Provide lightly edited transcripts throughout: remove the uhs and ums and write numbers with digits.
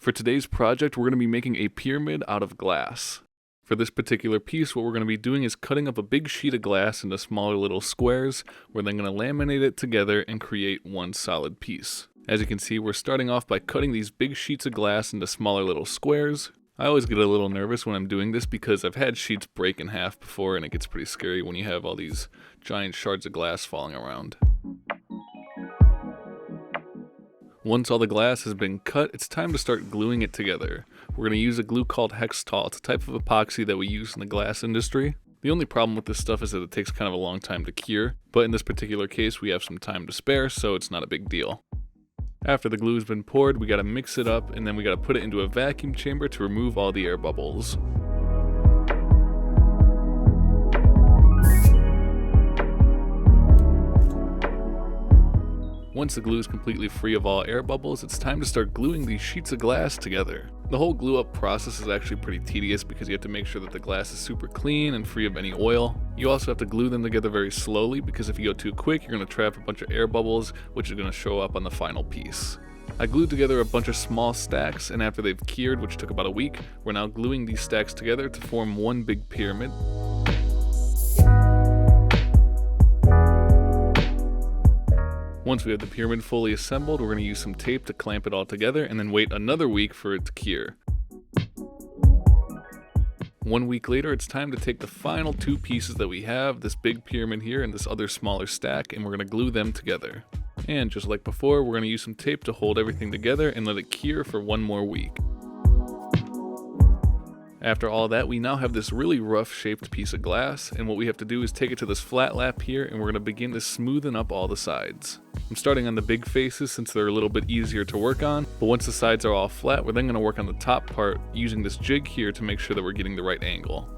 For today's project, we're going to be making a pyramid out of glass. For this particular piece, what we're going to be doing is cutting up a big sheet of glass into smaller little squares. We're then going to laminate it together and create one solid piece. As you can see, we're starting off by cutting these big sheets of glass into smaller little squares. I always get a little nervous when I'm doing this because I've had sheets break in half before, and it gets pretty scary when you have all these giant shards of glass falling around. Once all the glass has been cut, it's time to start gluing it together. We're going to use a glue called Hextol. It's a type of epoxy that we use in the glass industry. The only problem with this stuff is that it takes kind of a long time to cure, but in this particular case we have some time to spare, so it's not a big deal. After the glue's been poured, we got to mix it up, and then we got to put it into a vacuum chamber to remove all the air bubbles. Once the glue is completely free of all air bubbles, it's time to start gluing these sheets of glass together. The whole glue up process is actually pretty tedious because you have to make sure that the glass is super clean and free of any oil. You also have to glue them together very slowly because if you go too quick, you're going to trap a bunch of air bubbles, which is going to show up on the final piece. I glued together a bunch of small stacks, and after they've cured, which took about a week, we're now gluing these stacks together to form one big pyramid. Once we have the pyramid fully assembled, we're going to use some tape to clamp it all together and then wait another week for it to cure. 1 week later, it's time to take the final two pieces that we have, this big pyramid here and this other smaller stack, and we're going to glue them together. And just like before, we're going to use some tape to hold everything together and let it cure for 1 more week. After all that, we now have this really rough shaped piece of glass, and what we have to do is take it to this flat lap here, and we're going to begin to smoothen up all the sides. I'm starting on the big faces since they're a little bit easier to work on, but once the sides are all flat, we're then going to work on the top part using this jig here to make sure that we're getting the right angle.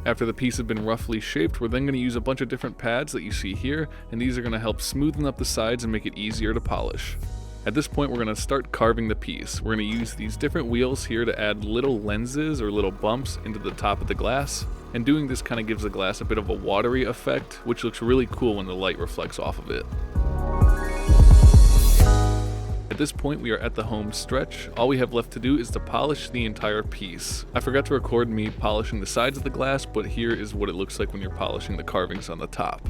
After the piece has been roughly shaped, we're then going to use a bunch of different pads that you see here, and these are going to help smoothen up the sides and make it easier to polish. At this point, we're going to start carving the piece. We're going to use these different wheels here to add little lenses or little bumps into the top of the glass. And doing this kind of gives the glass a bit of a watery effect, which looks really cool when the light reflects off of it. At this point, we are at the home stretch. All we have left to do is to polish the entire piece. I forgot to record me polishing the sides of the glass, but here is what it looks like when you're polishing the carvings on the top.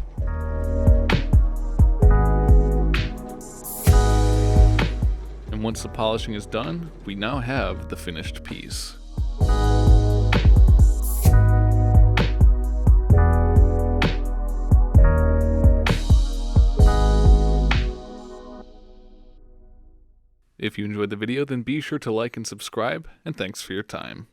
And once the polishing is done, we now have the finished piece. If you enjoyed the video, then be sure to like and subscribe, and thanks for your time.